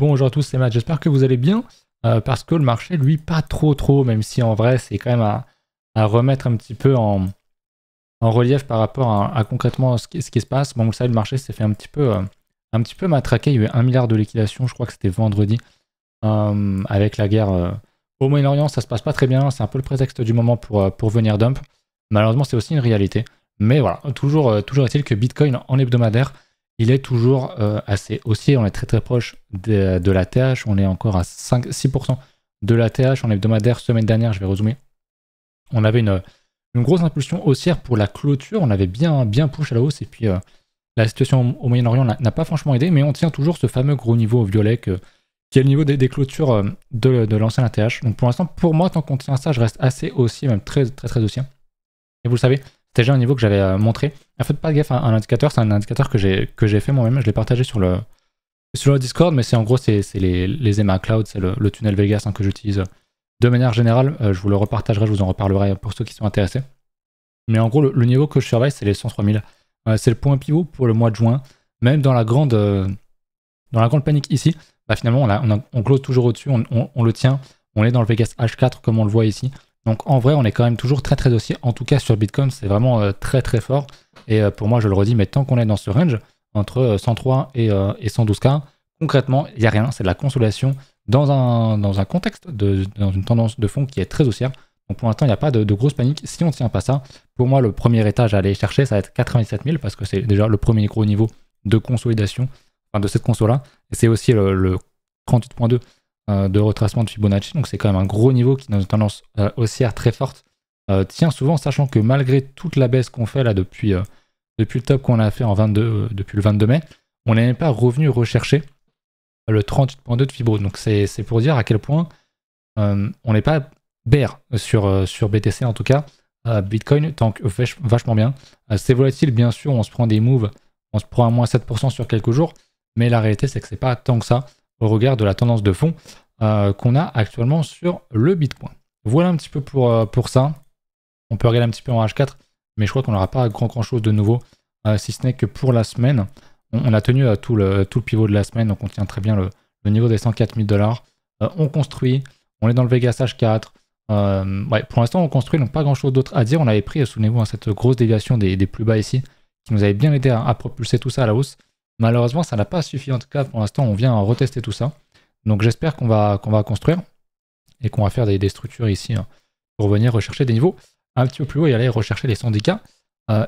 Bonjour à tous, c'est Matt, j'espère que vous allez bien, parce que le marché, lui, pas trop, même si en vrai, c'est quand même à remettre un petit peu en relief par rapport à concrètement ce qui se passe. Bon, vous le savez, le marché s'est fait un petit peu matraquer, il y a eu 1 milliard de liquidation, je crois que c'était vendredi, avec la guerre au Moyen-Orient, ça se passe pas très bien, c'est un peu le prétexte du moment pour venir dump. Malheureusement, c'est aussi une réalité. Mais voilà, toujours est-il que Bitcoin en hebdomadaire, il est toujours assez haussier, on est très proche de la TH, on est encore à 6% de la TH en hebdomadaire. Semaine dernière, je vais résumer, on avait une grosse impulsion haussière pour la clôture, on avait bien push à la hausse, et puis la situation au Moyen-Orient n'a pas franchement aidé, mais on tient toujours ce fameux gros niveau violet qui est le niveau des clôtures de l'ancien ATH. Donc pour l'instant, pour moi, tant qu'on tient ça, je reste assez haussier, même très haussier. Et vous le savez, c'était déjà un niveau que j'avais montré. En fait, pas gaffe à un indicateur, c'est un indicateur que j'ai fait moi-même, je l'ai partagé sur le Discord, mais c'est en gros, c'est les EMA Cloud, c'est le tunnel Vegas que j'utilise de manière générale. Je vous le repartagerai, je vous en reparlerai pour ceux qui sont intéressés. Mais en gros, le niveau que je surveille, c'est les 103 000. C'est le point pivot pour le mois de juin. Même dans la grande panique ici, bah finalement, on close toujours au-dessus, on le tient. On est dans le Vegas H4 comme on le voit ici. Donc en vrai, on est quand même toujours très haussier. En tout cas, sur Bitcoin, c'est vraiment très fort. Et pour moi, je le redis, mais tant qu'on est dans ce range, entre 103 et 112K, concrètement, il n'y a rien. C'est de la consolidation dans un contexte, dans une tendance de fond qui est très haussière. Donc pour l'instant, il n'y a pas de grosse panique. Si on ne tient pas ça, pour moi, le premier étage à aller chercher, ça va être 97 000 parce que c'est déjà le premier gros niveau de consolidation de cette conso-là. Et c'est aussi le 38.2 de retracement de Fibonacci. Donc c'est quand même un gros niveau qui, dans une tendance haussière très forte, tient souvent, sachant que malgré toute la baisse qu'on fait là depuis le top qu'on a fait depuis le 22 mai, on n'est même pas revenu rechercher le 38.2 de Fibro. Donc c'est pour dire à quel point on n'est pas bear sur BTC en tout cas. Bitcoin tank vachement bien. C'est volatile, bien sûr, on se prend des moves, on se prend à moins 7% sur quelques jours, mais la réalité c'est que c'est pas tant que ça au regard de la tendance de fond qu'on a actuellement sur le Bitcoin. Voilà un petit peu pour ça. On peut regarder un petit peu en H4, mais je crois qu'on n'aura pas grand chose de nouveau, si ce n'est que pour la semaine. On a tenu tout le pivot de la semaine, donc on tient très bien le niveau des 104 000 $. On construit, on est dans le Vegas H4. Ouais, pour l'instant, on construit, donc pas grand chose d'autre à dire. On avait pris, souvenez-vous, cette grosse déviation des plus bas ici, qui nous avait bien aidé à propulser tout ça à la hausse. Malheureusement, ça n'a pas suffi. En tout cas, pour l'instant, on vient retester tout ça. Donc j'espère qu'on va construire et qu'on va faire des structures ici pour venir rechercher des niveaux un petit peu plus haut et aller rechercher les syndicats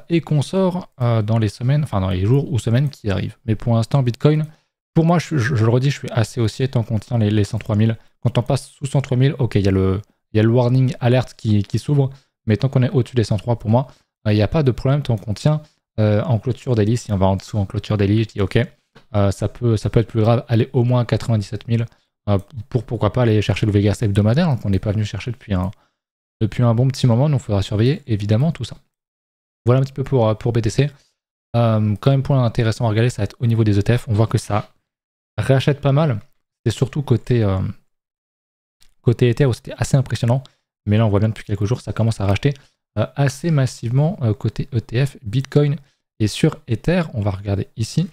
et qu'on sort dans les semaines, enfin dans les jours ou semaines qui arrivent. Mais pour l'instant, Bitcoin, pour moi, je le redis, je suis assez haussier tant qu'on tient les 103 000. Quand on passe sous 103 000, ok, il y a le warning alerte qui s'ouvre, mais tant qu'on est au-dessus des 103, pour moi, il n'y a pas de problème tant qu'on tient en clôture daily. Si on va en dessous en clôture daily, je dis ok, ça peut être plus grave, aller au moins à 97 000 pour pourquoi pas aller chercher le Vegas hebdomadaire, hein, qu'on n'est pas venu chercher depuis un bon petit moment, donc il faudra surveiller évidemment tout ça. Voilà un petit peu pour BTC. Quand même, point intéressant à regarder, ça va être au niveau des ETF. On voit que ça rachète pas mal. C'est surtout côté Ether où c'était assez impressionnant. Mais là, on voit bien depuis quelques jours, ça commence à racheter assez massivement côté ETF, Bitcoin et sur Ether. On va regarder ici.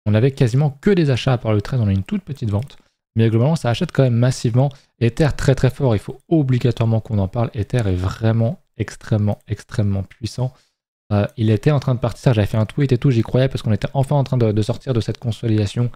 On avait quasiment que des achats à part le 13. On a une toute petite vente. Mais globalement, ça achète quand même massivement. Ether très fort. Il faut obligatoirement qu'on en parle. Ether est vraiment extrêmement puissant. Il était en train de partir, j'avais fait un tweet et tout, j'y croyais parce qu'on était enfin en train de sortir de cette consolidation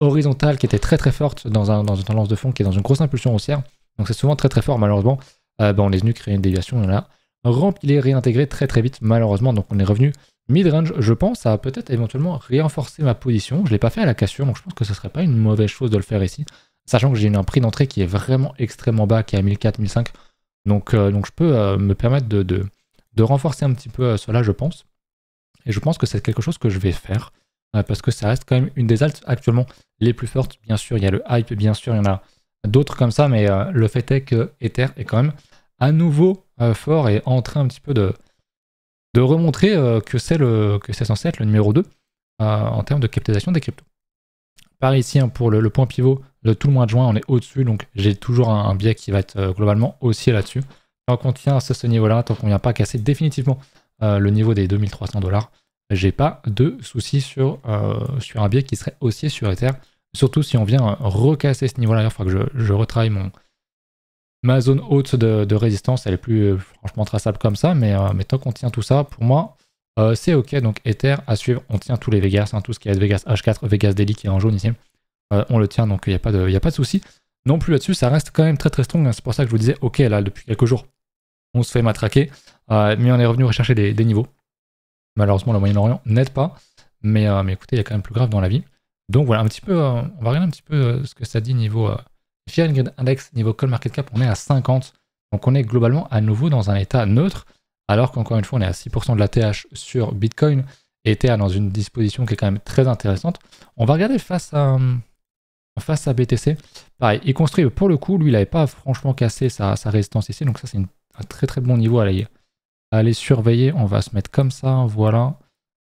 horizontale qui était très forte dans une tendance de fond qui est dans une grosse impulsion haussière. Donc c'est souvent très fort, malheureusement. On est venu créer une déviation, on a rempli, réintégré très vite, malheureusement. Donc on est revenu mid-range, je pense, à peut-être éventuellement renforcer ma position. Je ne l'ai pas fait à la cassure, donc je pense que ce serait pas une mauvaise chose de le faire ici. Sachant que j'ai un prix d'entrée qui est vraiment extrêmement bas, qui est à 1004, 1005. Donc je peux me permettre de renforcer un petit peu cela, je pense. Et je pense que c'est quelque chose que je vais faire, parce que ça reste quand même une des alts actuellement les plus fortes. Bien sûr, il y a le hype, bien sûr, il y en a d'autres comme ça, mais le fait est que Ether est quand même à nouveau fort et en train un petit peu de remontrer que c'est censé être le numéro 2 en termes de capitalisation des cryptos. Pareil ici, hein, pour le point pivot de tout le mois de juin, on est au-dessus, donc j'ai toujours un biais qui va être globalement haussier là-dessus. Tant qu'on tient à ce niveau-là, tant qu'on ne vient pas casser définitivement le niveau des 2300 $, j'ai pas de soucis sur un biais qui serait haussier sur Ether. Surtout si on vient recasser ce niveau-là. Il faudra que je retravaille ma zone haute de résistance. Elle est plus franchement traçable comme ça, mais tant qu'on tient tout ça, pour moi, c'est ok. Donc Ether à suivre, on tient tous les Vegas, hein, tout ce qui est Vegas H4, Vegas Daily qui est en jaune ici. On le tient, donc il n'y a pas de souci. Non plus là-dessus, ça reste quand même très très strong. Hein. C'est pour ça que je vous disais, ok, là, depuis quelques jours, on se fait matraquer, mais on est revenu rechercher des niveaux. Malheureusement, le Moyen-Orient n'aide pas, mais écoutez, il y a quand même plus grave dans la vie. Donc voilà, un petit peu, on va regarder un petit peu ce que ça dit niveau Fear and Greed Index, niveau Cold Market Cap, on est à 50. Donc on est globalement à nouveau dans un état neutre, alors qu'encore une fois, on est à 6% de la TH sur Bitcoin, et Ether dans une disposition qui est quand même très intéressante. On va regarder face à BTC. Pareil, il construit, pour le coup, lui, il n'avait pas franchement cassé sa résistance ici, donc ça, c'est un très très bon niveau à aller surveiller. On va se mettre comme ça, voilà.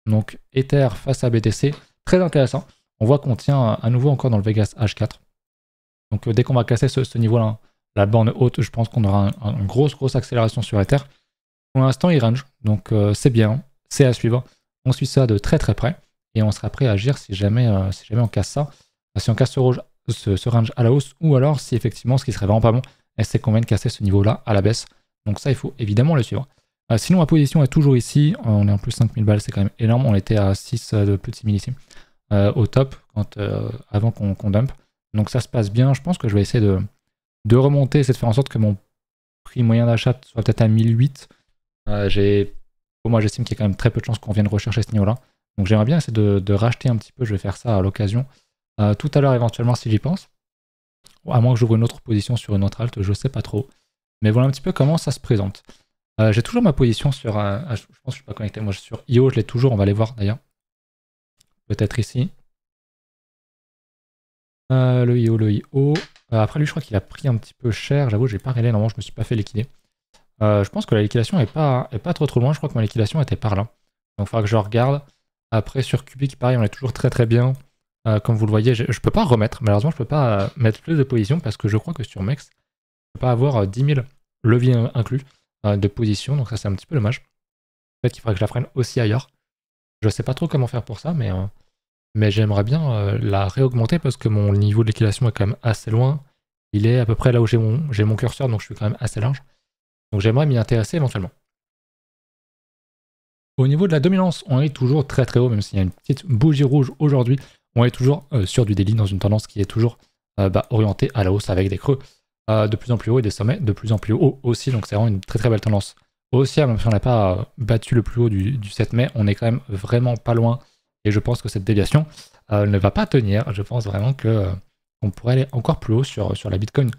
Donc Ether face à BTC, très intéressant. On voit qu'on tient à nouveau encore dans le Vegas H4. Donc dès qu'on va casser ce niveau-là, la borne haute, je pense qu'on aura une grosse accélération sur Ether. Pour l'instant, il range, donc c'est bien, c'est à suivre. On suit ça de très très près et on sera prêt à agir si jamais on casse ça. Si on casse ce range à la hausse, ou alors si effectivement, ce qui serait vraiment pas bon, c'est qu'on vient de casser ce niveau-là à la baisse. Donc ça, il faut évidemment le suivre. Sinon, ma position est toujours ici. On est en plus 5000 balles, c'est quand même énorme. On était à 6 de plus de 6000 ici. Au top, avant qu'on dump. Donc ça se passe bien. Je pense que je vais essayer de remonter, essayer de faire en sorte que mon prix moyen d'achat soit peut-être à 1008. Pour moi, j'estime qu'il y a quand même très peu de chances qu'on vienne rechercher ce niveau-là. Donc j'aimerais bien essayer de racheter un petit peu. Je vais faire ça à l'occasion. Tout à l'heure, éventuellement, si j'y pense. À moins que j'ouvre une autre position sur une autre alt, je sais pas trop. Mais voilà un petit peu comment ça se présente. J'ai toujours ma position sur... je pense que je ne suis pas connecté. Moi, sur IO, je l'ai toujours. On va aller voir d'ailleurs. Peut-être ici. Le IO. Après, lui, je crois qu'il a pris un petit peu cher. J'avoue, j'ai pas regardé. Normalement, je me suis pas fait liquider. Je pense que la liquidation est pas trop loin. Je crois que ma liquidation était par là. Donc, il faudra que je regarde. Après, sur Cubic, pareil, on est toujours très très bien. Comme vous le voyez, je peux pas remettre. Malheureusement, je peux pas mettre plus de positions parce que je crois que sur Mex, je peux pas avoir 10 000 leviers inclus de position. Donc, ça, c'est un petit peu dommage. Peut-être qu'il faudrait que je la prenne aussi ailleurs. Je sais pas trop comment faire pour ça, mais j'aimerais bien la réaugmenter parce que mon niveau de liquidation est quand même assez loin. Il est à peu près là où j'ai mon curseur, donc je suis quand même assez large. Donc j'aimerais m'y intéresser éventuellement. Au niveau de la dominance, on est toujours très très haut, même s'il y a une petite bougie rouge aujourd'hui. On est toujours sur du daily dans une tendance qui est toujours orientée à la hausse avec des creux de plus en plus haut et des sommets de plus en plus haut aussi. Donc c'est vraiment une très très belle tendance haussière, même si on n'a pas battu le plus haut du 7 mai, on est quand même vraiment pas loin. Et je pense que cette déviation ne va pas tenir. Je pense vraiment qu'on pourrait aller encore plus haut sur la Bitcoin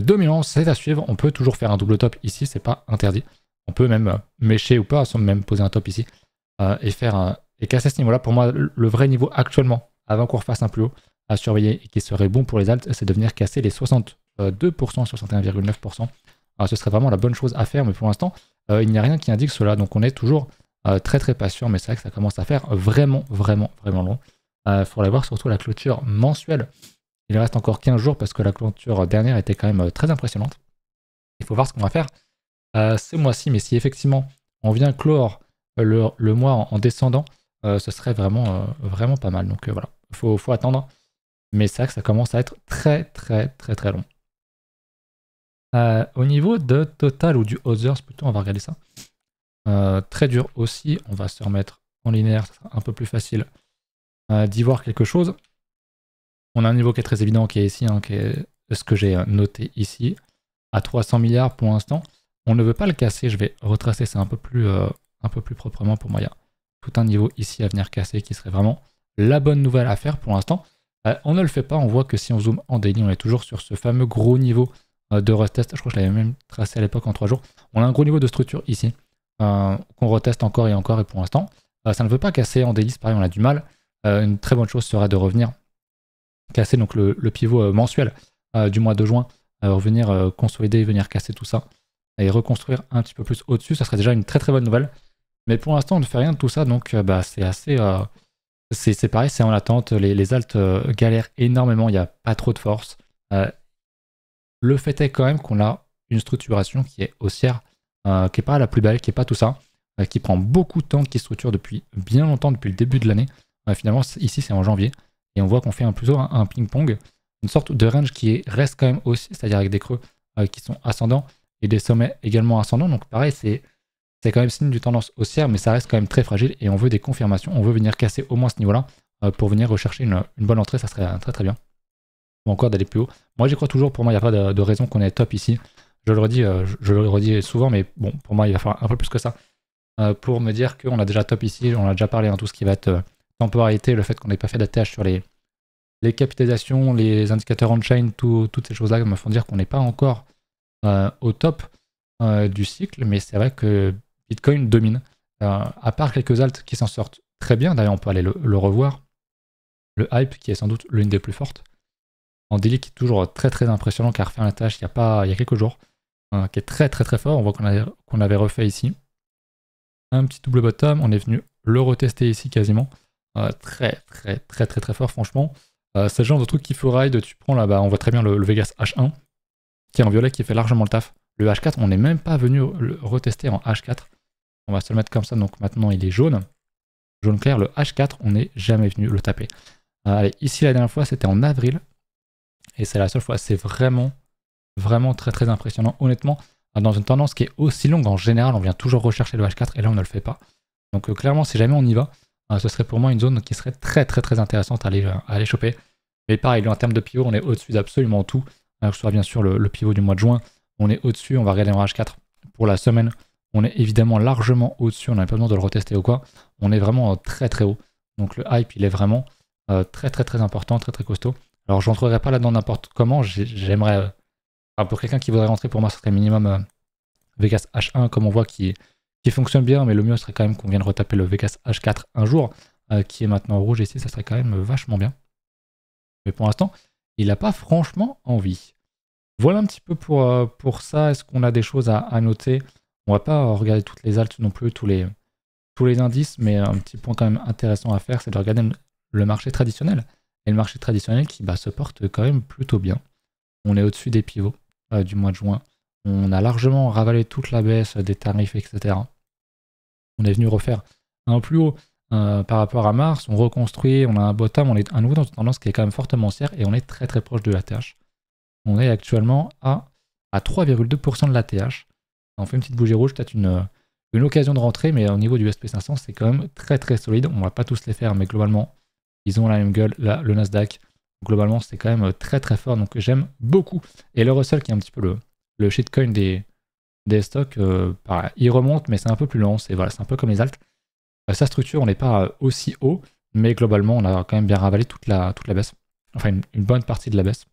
dominance. C'est à suivre. On peut toujours faire un double top ici, c'est pas interdit. On peut même mécher ou pas, sans même poser un top ici et casser ce niveau-là. Pour moi, le vrai niveau actuellement, avant qu'on refasse un plus haut à surveiller et qui serait bon pour les alts, c'est de venir casser les 62%, 61,9%. Ce serait vraiment la bonne chose à faire, mais pour l'instant, il n'y a rien qui indique cela. Donc on est toujours très très patient, mais c'est vrai que ça commence à faire vraiment long. Il faudrait voir surtout la clôture mensuelle. Il reste encore 15 jours parce que la clôture dernière était quand même très impressionnante. Il faut voir ce qu'on va faire ce mois-ci, mais si effectivement on vient clore le mois en descendant, ce serait vraiment pas mal. Donc voilà, faut attendre. Mais c'est vrai que ça commence à être très long. Au niveau de Total ou du Others, plutôt, on va regarder ça. Très dur aussi, on va se remettre en linéaire, ça sera un peu plus facile d'y voir quelque chose. On a un niveau qui est très évident qui est ici, qui est ce que j'ai noté ici, à 300 milliards pour l'instant. On ne veut pas le casser, je vais retracer ça un peu plus proprement. Pour moi, il y a tout un niveau ici à venir casser qui serait vraiment la bonne nouvelle à faire pour l'instant. On ne le fait pas, on voit que si on zoome en daily, on est toujours sur ce fameux gros niveau de retest. Je crois que je l'avais même tracé à l'époque en 3 jours. On a un gros niveau de structure ici. Qu'on reteste encore et encore, et pour l'instant ça ne veut pas casser en daily, pareil, on a du mal. Une très bonne chose serait de revenir casser donc le pivot mensuel du mois de juin, revenir consolider, venir casser tout ça et reconstruire un petit peu plus au-dessus. Ça serait déjà une très bonne nouvelle, mais pour l'instant on ne fait rien de tout ça, donc c'est assez c'est pareil, c'est en attente. Les alts galèrent énormément, il n'y a pas trop de force. Le fait est quand même qu'on a une structuration qui est haussière, qui n'est pas la plus belle, qui n'est pas tout ça, qui prend beaucoup de temps, qui structure depuis bien longtemps, depuis le début de l'année. Finalement, ici, c'est en janvier. Et on voit qu'on fait plutôt un ping-pong, une sorte de range qui reste quand même aussi, c'est-à-dire avec des creux qui sont ascendants et des sommets également ascendants. Donc pareil, c'est quand même signe du tendance haussière, mais ça reste quand même très fragile et on veut des confirmations. On veut venir casser au moins ce niveau-là pour venir rechercher une bonne entrée, ça serait très très bien. Ou encore d'aller plus haut. Moi j'y crois toujours, pour moi il n'y a pas de raison qu'on ait top ici. Je le redis souvent, mais bon, pour moi il va falloir un peu plus que ça pour me dire qu'on a déjà top ici. On a déjà parlé, tout ce qui va être temporalité, le fait qu'on n'ait pas fait d'ATH sur les capitalisations, les indicateurs on-chain, toutes ces choses-là me font dire qu'on n'est pas encore au top du cycle, mais c'est vrai que Bitcoin domine. À part quelques alts qui s'en sortent très bien, d'ailleurs on peut aller le revoir. Le hype qui est sans doute l'une des plus fortes. En daily qui est toujours très très impressionnant, qui a refait un tâche il y a quelques jours, qui est très très très fort. On voit qu'on avait refait ici un petit double bottom, on est venu le retester ici quasiment. Très très très très très fort franchement. C'est le genre de truc qu'il faut ride, tu prends là-bas, on voit très bien le Vegas H1 qui est en violet qui fait largement le taf. Le H4, on n'est même pas venu le retester en H4. On va se le mettre comme ça, donc maintenant il est jaune. Jaune clair, le H4, on n'est jamais venu le taper. Allez, ici la dernière fois c'était en avril. Et c'est la seule fois, c'est vraiment, vraiment très très impressionnant. Honnêtement, dans une tendance qui est aussi longue, en général, on vient toujours rechercher le H4 et là on ne le fait pas. Donc clairement, si jamais on y va, ce serait pour moi une zone qui serait très très très intéressante à aller choper. Mais pareil, en termes de pivot, on est au-dessus d'absolument tout. Que ce soit bien sûr le pivot du mois de juin, on est au-dessus, on va regarder en H4 pour la semaine. On est évidemment largement au-dessus, on n'a pas besoin de le retester ou quoi. On est vraiment très très haut. Donc le hype, il est vraiment très très très important, très très costaud. Alors je rentrerai pas là-dedans n'importe comment, j'aimerais... pour quelqu'un qui voudrait rentrer, pour moi, ce serait minimum Vegas H1, comme on voit, qui fonctionne bien, mais le mieux serait quand même qu'on vienne retaper le Vegas H4 un jour, qui est maintenant rouge ici, ça serait quand même vachement bien. Mais pour l'instant, il n'a pas franchement envie. Voilà un petit peu pour ça. Est-ce qu'on a des choses à noter? On va pas regarder toutes les alts non plus, tous les indices, mais un petit point quand même intéressant à faire, c'est de regarder le marché traditionnel. Et le marché traditionnel qui se porte quand même plutôt bien. On est au-dessus des pivots du mois de juin. On a largement ravalé toute la baisse des tarifs, etc. On est venu refaire un plus haut par rapport à mars. On reconstruit, on a un bottom, on est à nouveau dans une tendance qui est quand même fortement haussière et on est très très proche de l'ATH. On est actuellement à 3,2% de l'ATH. On fait une petite bougie rouge, peut-être une occasion de rentrer, mais au niveau du SP500, c'est quand même très très solide. On va pas tous les faire, mais globalement, ils ont la même gueule, le Nasdaq. Globalement, c'est quand même très très fort, donc j'aime beaucoup. Et le Russell, qui est un petit peu le shitcoin des stocks, il remonte, mais c'est un peu plus lent. C'est un peu comme les alts. Sa structure, on n'est pas aussi haut, mais globalement, on a quand même bien ravalé toute la baisse. Enfin, une bonne partie de la baisse.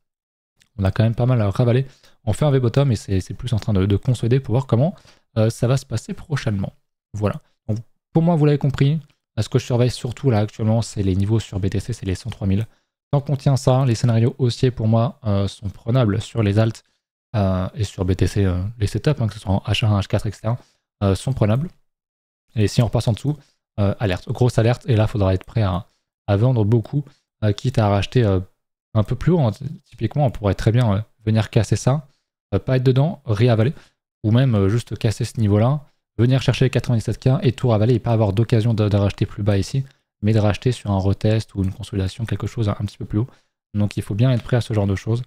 On a quand même pas mal ravalé. On fait un V-bottom et c'est plus en train de consolider pour voir comment ça va se passer prochainement. Voilà. Donc, pour moi, vous l'avez compris, ce que je surveille surtout là actuellement, c'est les niveaux sur BTC, c'est les 103 000. Tant qu'on tient ça, les scénarios haussiers pour moi sont prenables sur les alts et sur BTC, les setups, que ce soit en H1, H4, etc., sont prenables. Et si on repasse en dessous, alerte, grosse alerte, et là, il faudra être prêt à vendre beaucoup, quitte à racheter un peu plus haut. Typiquement, on pourrait très bien venir casser ça, pas être dedans, réavaler, ou même juste casser ce niveau-là, venir chercher les 97K et tout ravaler et pas avoir d'occasion de racheter plus bas ici, mais de racheter sur un retest ou une consolidation, quelque chose un petit peu plus haut. Donc il faut bien être prêt à ce genre de choses,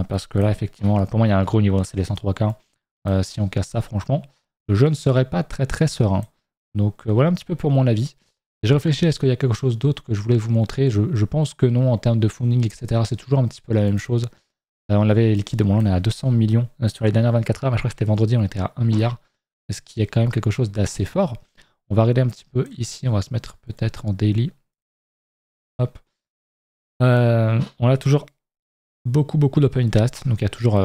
parce que là, effectivement, là, pour moi, il y a un gros niveau, c'est les 103K. Si on casse ça, franchement, je ne serais pas très très serein. Donc voilà un petit peu pour mon avis. J'ai réfléchi, est-ce qu'il y a quelque chose d'autre que je voulais vous montrer? Je pense que non, en termes de funding, etc. C'est toujours un petit peu la même chose. On l'avait liquide, bon là on est à 200 millions sur les dernières 24 heures, mais je crois que c'était vendredi, on était à 1 milliard. Ce qui est quand même quelque chose d'assez fort. On va regarder un petit peu ici, on va se mettre peut-être en daily. Hop. On a toujours beaucoup d'open interest, donc il y a toujours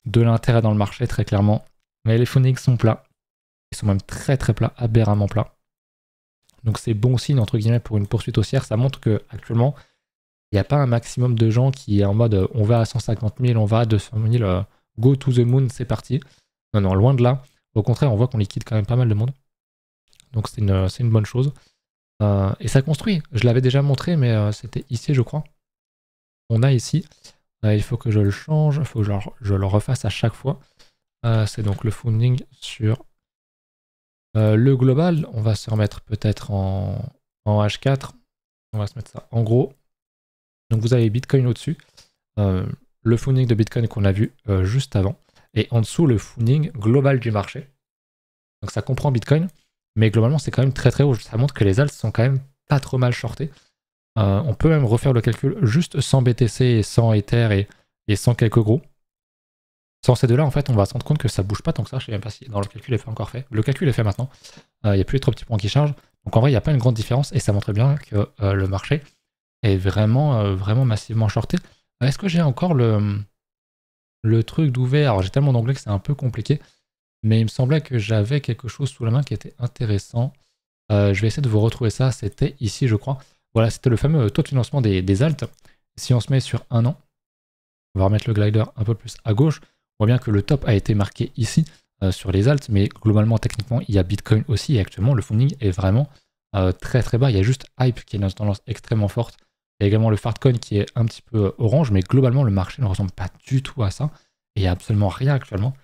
de l'intérêt dans le marché, très clairement. Mais les fundings sont plats. Ils sont même très très plats, aberramment plats. Donc c'est bon signe entre guillemets pour une poursuite haussière. Ça montre qu'actuellement, il n'y a pas un maximum de gens qui est en mode on va à 150 000, on va à 200 000, go to the moon, c'est parti. Non, loin de là. Au contraire, on voit qu'on liquide quand même pas mal de monde. Donc c'est une bonne chose. Et ça construit. Je l'avais déjà montré, mais c'était ici, je crois. On a ici. Il faut que je le change. Il faut que je le refasse à chaque fois. C'est donc le funding sur le global. On va se remettre peut-être en H4. On va se mettre ça en gros. Donc vous avez Bitcoin au-dessus, le funding de Bitcoin qu'on a vu juste avant, et en dessous le funding global du marché. Donc ça comprend Bitcoin, mais globalement c'est quand même très très haut. Ça montre que les alts sont quand même pas trop mal shortés. On peut même refaire le calcul juste sans BTC et sans Ether et sans quelques gros. Sans ces deux-là, en fait, on va se rendre compte que ça bouge pas tant que ça. Je sais même pas si dans le calcul est fait encore fait. Le calcul est fait maintenant. Il n'y a plus les 3 petits points qui chargent. Donc en vrai, il n'y a pas une grande différence et ça montre bien que le marché est vraiment, vraiment massivement shorté. Est-ce que j'ai encore le truc d'ouvert? Alors j'ai tellement d'anglais que c'est un peu compliqué, mais il me semblait que j'avais quelque chose sous la main qui était intéressant. Je vais essayer de vous retrouver ça. C'était ici, je crois. Voilà, c'était le fameux taux de financement des alts. Si on se met sur 1 an, on va remettre le glider un peu plus à gauche. On voit bien que le top a été marqué ici sur les alts, mais globalement, techniquement, il y a Bitcoin aussi. Et actuellement, le funding est vraiment très très bas. Il y a juste Hype qui est dans une tendance extrêmement forte. Il y a également le Fartcoin qui est un petit peu orange, mais globalement, le marché ne ressemble pas du tout à ça. Et il n'y a absolument rien actuellement.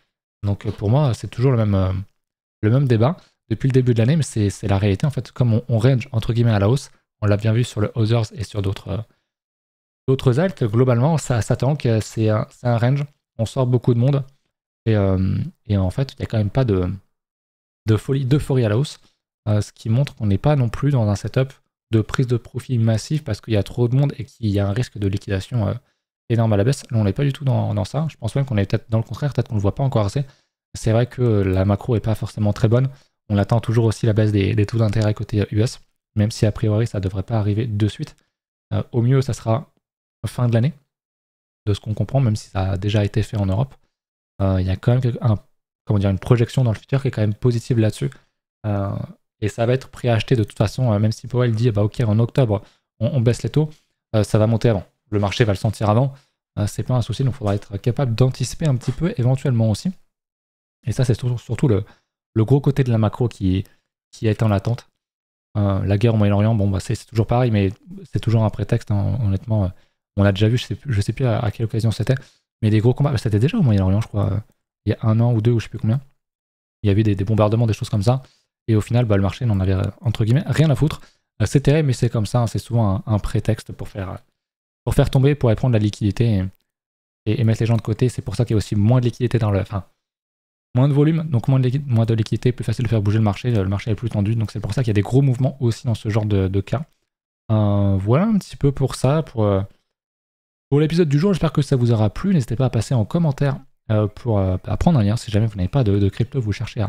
Donc pour moi, c'est toujours le même débat depuis le début de l'année, mais c'est la réalité. En fait, comme on range entre guillemets à la hausse, on l'a bien vu sur le Others et sur d'autres alts, globalement, ça tank, c'est un range. On sort beaucoup de monde. Et en fait, il n'y a quand même pas d'euphorie à la hausse. Ce qui montre qu'on n'est pas non plus dans un setup de prise de profit massif parce qu'il y a trop de monde et qu'il y a un risque de liquidation énorme à la baisse. Là, on n'est pas du tout dans ça. Je pense même qu'on est peut-être dans le contraire, peut-être qu'on ne le voit pas encore assez. C'est vrai que la macro n'est pas forcément très bonne. On attend toujours aussi la baisse des taux d'intérêt côté US, même si a priori ça ne devrait pas arriver de suite. Au mieux, ça sera fin de l'année, de ce qu'on comprend, même si ça a déjà été fait en Europe. Il y a quand même une projection dans le futur qui est quand même positive là-dessus. Et ça va être préacheté de toute façon, même si Powell dit bah, ok, en octobre, on baisse les taux, ça va monter avant. Le marché va le sentir avant. C'est pas un souci, donc il faudra être capable d'anticiper un petit peu éventuellement aussi. Et ça, c'est surtout le gros côté de la macro qui est en attente. La guerre au Moyen-Orient, bon, bah, c'est toujours pareil, mais c'est toujours un prétexte, hein, honnêtement. On l'a déjà vu, je sais plus à quelle occasion c'était, mais des gros combats, c'était déjà au Moyen-Orient, je crois, il y a 1 an ou 2, ou je sais plus combien. Il y avait des bombardements, des choses comme ça, et au final, bah, le marché n'en avait, entre guillemets, rien à foutre. C'est terrible, mais c'est comme ça, hein, c'est souvent un prétexte pour faire tomber, pour aller prendre la liquidité et mettre les gens de côté. C'est pour ça qu'il y a aussi moins de liquidité moins de volume, donc moins de liquidité, plus facile de faire bouger le marché est plus tendu, donc c'est pour ça qu'il y a des gros mouvements aussi dans ce genre de cas. Voilà un petit peu pour ça, pour l'épisode du jour. J'espère que ça vous aura plu. N'hésitez pas à passer en commentaire pour prendre un lien si jamais vous n'avez pas de crypto, vous cherchez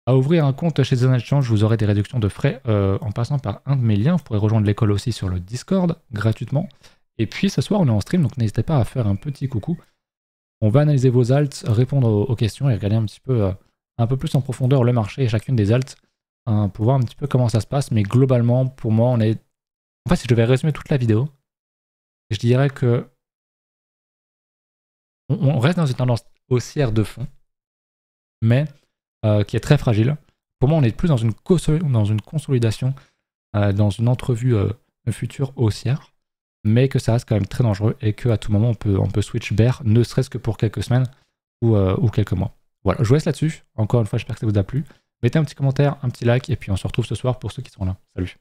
à ouvrir un compte chez Zone Exchange. Vous aurez des réductions de frais en passant par un de mes liens. Vous pourrez rejoindre l'école aussi sur le Discord gratuitement. Et puis ce soir on est en stream, donc n'hésitez pas à faire un petit coucou. On va analyser vos alts, répondre aux questions et regarder un peu plus en profondeur le marché et chacune des alts pour voir un petit peu comment ça se passe. Mais globalement, pour moi, en fait, si je devais résumer toute la vidéo, je dirais que on reste dans une tendance haussière de fond, mais qui est très fragile. Pour moi, on est plus dans une consolidation, dans une entrevue future haussière, mais que ça reste quand même très dangereux et qu'à tout moment, on peut switch bear, ne serait-ce que pour quelques semaines ou quelques mois. Voilà, je vous laisse là-dessus. Encore une fois, j'espère que ça vous a plu. Mettez un petit commentaire, un petit like, et puis on se retrouve ce soir pour ceux qui sont là. Salut!